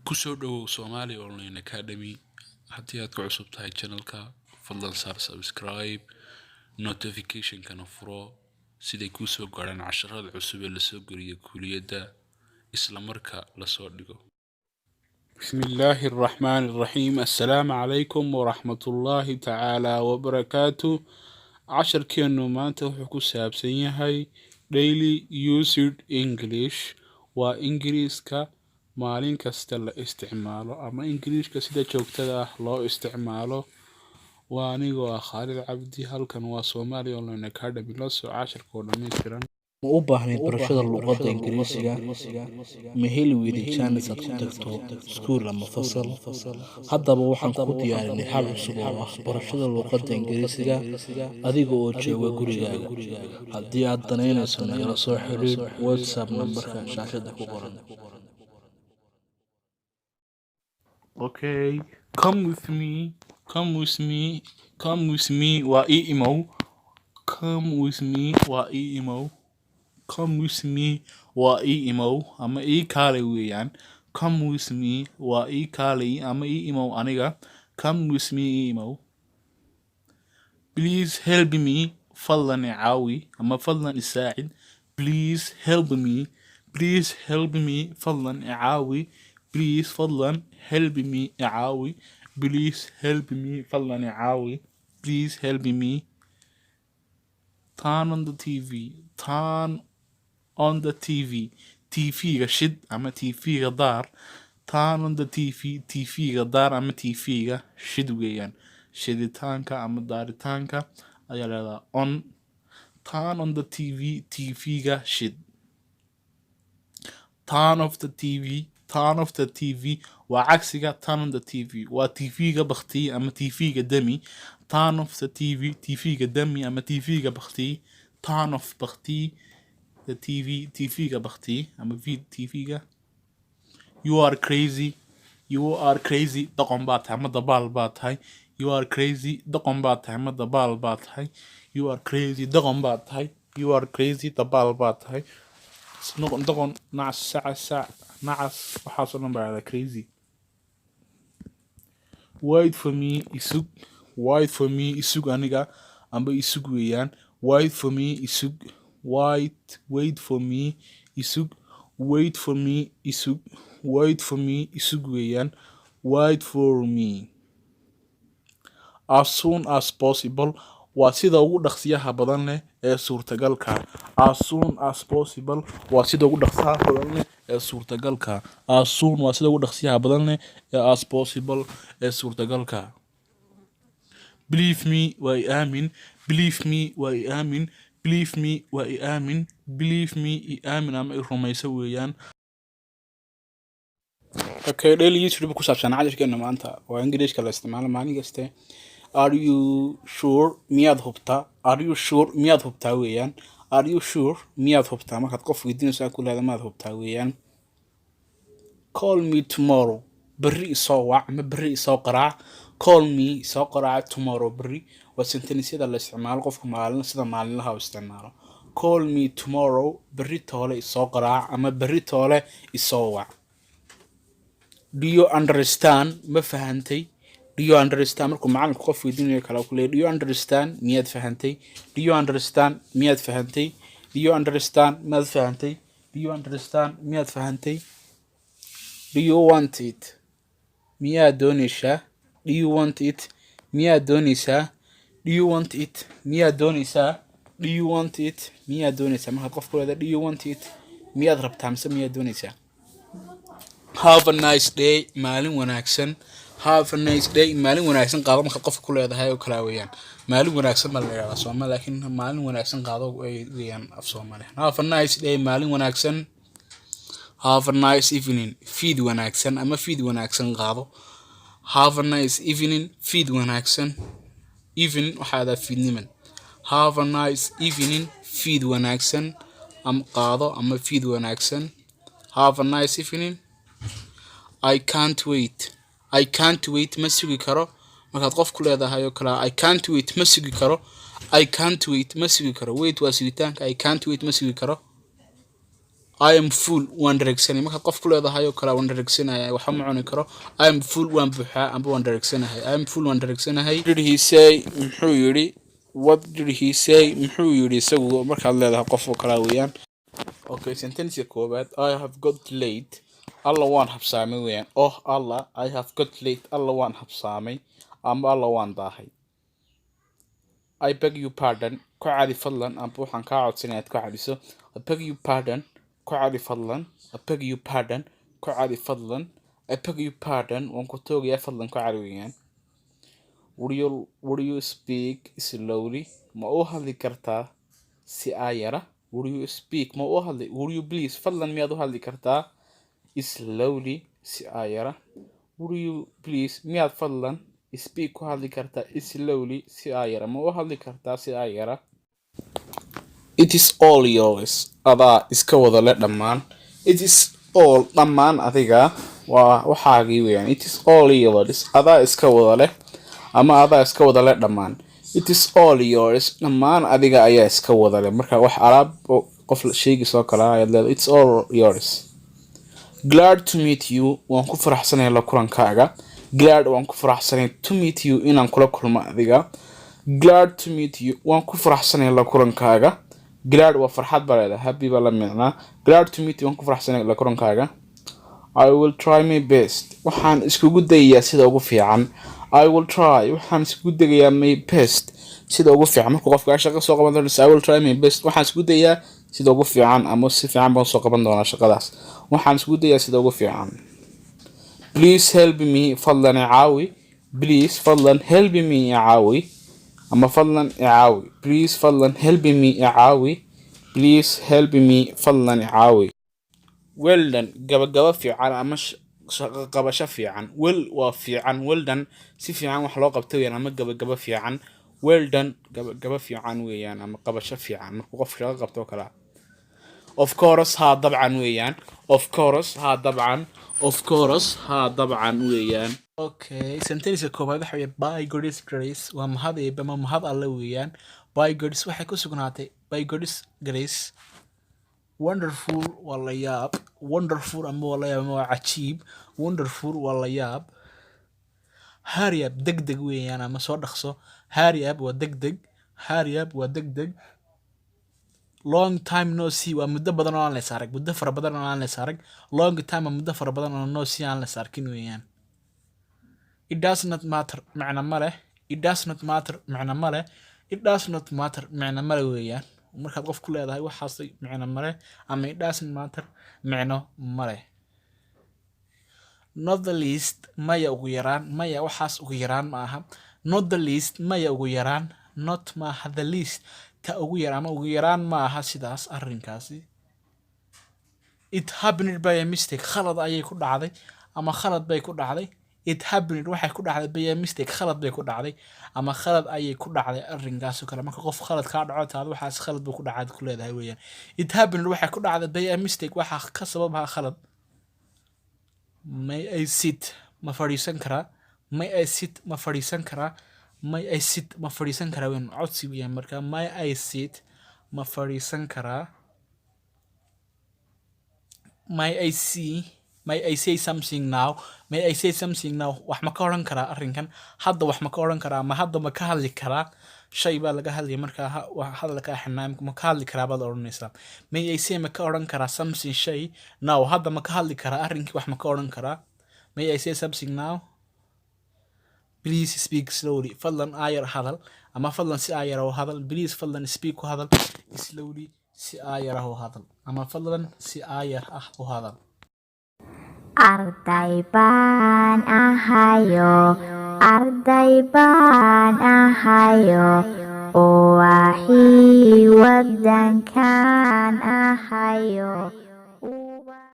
kusoo dhawow Somali Online Academy haddii aad ku cusub tahay channelka fadlan saar subscribe notification kana furo siday ku soo gaaraan casharrada cusub ee la soo geliyo kuuliyada isla marka la soo dhigo بسم الله الرحمن الرحيم السلام عليكم ورحمة الله تعالى وبركاته عشر كينو مانتا وحكو سابسين هاي daily used English وإنجريسكا مالين كاستلا استعماله أما إنجريسكا سida joogtada loo isticmaalo وانيغو خالد عبدي halkan waa Somali Online Academy la soo casharkoo dhameystiran ma u baahnayd barashada luuqada ingriisiga ma heli weyday chance aad ku tagto iskuul ama fasal haddaba waxaan ku diyaarinay hal cusub oo ah barashada luuqada ingriisiga adiga oo jooga gurigaaga haddii aad danaynayso nagala soo xiriir WhatsApp nambarka shaashada ku qoran Okay, come with me waa imo come with me waa imo come with me waa imo ama kaalay weeyaan come with me waa kaalay ama imo aniga come with me imo please help me fadlan caawi ama fadlan isaacid please help me fadlan caawi please fadlan help me caawi please help me fadlan caawi please help me turn on the TV TV-ga shid ama TV-ga daar turn on the TV-ga daar ama TV-ga shid weeyaan shiditaanka ama daaritaanka ayaa leedahay on turn on the TV-ga shid turn off the TV waa cagsiga turn on the TV waa TV-ga bakti ama TV-ga dami turn off the TV-ga dami ama TV-ga bakti turn off bakti the TV-ga bakti ama TV-ga you are crazy doqon baad tahay ama dabaal baad tahay you are crazy doqon baad tahay ama dabaal baad tahay you are crazy doqon baad tahay you are crazy dabaal baad tahay doqon nacas sac nacas waxaasoo dhan baa crazy wait for me isug aniga amba isug weeyaan wait for me isug weeyaan wait for me as soon as possible waa sida ugu dhaqsiyaha badan leh ee suurtagalka as soon as possible waa sida ugu dhaqsiyaha badan leh ee suurtagalka as soon waa sida ugu dhaqsiyaha badan leh ee as possible ee suurtagalka believe me waa aamin ama rumayso weeyaan okay daily YouTube ku saabsan casharkeena maanta waa ingiriiska la isticmaalo maalin kaste are you sure miyaad hubtaa weeyaan are you sure miyaad hubtaa markaad qof weydiinayso ku leedahay maad hubtaa weeyaan call me tomorrow berri isoo wac ama berri isoo qaraac call me isoo qaraac tomorrow berri waa sentenceada la isticmaalo qofka sida maalinlaha u isticmaalo call me tomorrow berri toole isoo qaraac ama berri toole isoo wac do you understand ma fahantay do you understand markuu macalinku qof weydiinayo kala ku leeyahay do you understand miyaad fahantay do you understand miyaad fahantay do you understand miyaad fahantay do you understand miyaad fahantay do you want it miyaad doonaysaa do you want it miyaad doonaysaa do you want it miyaad doonaysaa do you want it miyaad doonaysaa markaad qof ku leedahay do you want it miyaad rabtaa mise miyaad doonaysaa have a nice day maalin wanaagsan qaado markaad qofka ku leedahay oo kala weeyaan maalin wanaagsan ma la yiraahdaa Soomaali laakiin maalin wanaagsan qaado weeyaan af Soomaali have a nice day maalin wanaagsan have a nice evening feed wanaagsan ama feed wanaagsan qaado have a nice evening feed wanaagsan even waxaad fiidniman have a nice evening feed wanaagsan am qaado ama feed wanaagsan have a nice evening I can't wait ma sugi karo markaad qof ku leedahay oo kala I can't wait ma sugi karo wait waa sugitaanka I can't wait ma sugi karo I am full waan dheregsanay marka qof ku leedahay oo kala waan dheregsanaya waxa ma cuni karo I am full waan buuxaa amba waan dheregsanahay I am full waan dheregsanahay did he say muxuu yiri what did he say muxuu yiri isagu marka leedahay qof oo kala weeyaan okay sentence koobaad I have got late alla waan habsaamay weeyaan oh alla I have got late alla waan habsaamay amba alla waan daahay I beg you pardon ku caadi fadlan amba waxaan kaa codsanayaa inaad ku cadiso I beg you pardon ku caadi fadlan I beg you pardon ku caadi fadlan I beg you pardon waan ku toogayaa fadlan ku caadi weeyaan would you speak slowly ma u hadli kartaa si aayara would you speak ma u hadli would you please fadlan miyaad u hadli kartaa slowly si aayara would you please miyaad fadlan speak ku hadli kartaa slowly si aayara ma u hadli kartaa si aayara it is all yours adaa iska wada le dhammaan it is all dhammaan adiga waa waxaagii weeyaan it is all yours adaa iska wada leh ama adaa iska wada le dhammaan it is all yours dhammaan adiga ayaa iska wada leh marka wax alaab qof shaygi soo kala ayaad leedahay it's all yours glad to meet you waan ku faraxsanahay la kulankaaga glad waan ku faraxsanahay to meet you inaan kula kulmo adiga glad to meet you waan ku faraxsanahay la kulankaaga glad waa farxad baa leedahay happy baa la micnaa glad to meet you waan ku faraxsanahay la kulankaaga I will try my best waxaan iskugu dayayaa sida ugu fiican I will try waxaan iskugu dayayaa my best sida ugu fiican marka qofka shaqo soo qaban doona I will try my best waxaan iskugu dayayaa sida ugu fiican ama si fiican baan soo qaban doonaa shaqadaas waxaan iskugu dayayaa sida ugu fiican please help me fadlan caawi please fadlan help me caawi ama fadlan caawi please fadlan help me caawi please help me fadlan caawi well done gabagaba fiican ama shaqo qabasho fiican well waa fiican well done si fiican wax loo qabtay weeyaan ama gabagaba fiican well done gabagaba fiican weeyaan ama qabasho fiican marka qof shaqo qabto kala of course ha dabcan weeyaan of course ha dabcan of course ha dabcan weeyaan okay sentence koobaad waxa weeye by God's grace waa mahad eebba ma mahad alle weeyaan by God's waxay ku sugnaatay by God's grace wonderful waa la yaab wonderful ama waa la yaab ama waa cajiib wonderful waa la yaab hurry up degdeg weeyaan ama soo dhaqso hurry up waa degdeg hurry up waa degdeg long time no see waa muddo badan oo aan la saaray muddo fara badan oo aan la saaray long time waa muddo fara badan oo no see aan la saarkin weeyaan it does not matter macna male it does not matter macna male it does not matter macna male weeyaan markaad qof ku leedahay waxaas macna male ama it doesn't matter macno male not the least maya ugu yaraan maya waxaas ugu yaraan ma aha not the least maya ugu yaraan not ma aha the least ta ugu yaraan ama ugu yaraan ma aha sidaas arrinkaasi it happened by a mistake khalad ayay ku dhacday ama khalad bay ku dhacday it happened waxay ku dhacday by a mistake khalad bay ku dhacday ama khalad ayay ku dhacday arrinkaas oo kale marka qof khalad ka dhaco taad waxaas khalad buu ku dhacay ku leedahay weeyaan it happened waxay ku dhacday by a mistake waxa ka sababaha khalad may I sit ma fadhiisan karaa may I sit ma fadhiisan karaa may I sit ma fadhiisan karaa weyn codsi weeyaan marka may I sit ma fadhiisan karaa may I see may I say something now may I say something now wax ma ka oran karaa arrinkan hadda wax ma ka oran karaa ma hadda ma ka hadli karaa shay baa laga hadlaya marka hadalka xanaam ma ka hadli karaa baad oranaysaa may I say ma ka oran karaa something shay now hadda ma ka hadli karaa arrinkii wax ma ka oran karaa may I say something now please speak slowly fadlan ayar hadal ama fadlan si ayar oo hadal please fadlan speak oo hadal slowly si ayar oo hadal ama fadlan si ayar ah oo hadal arday baan ahayo arday baan ahayo oo wixii wadankan ahayo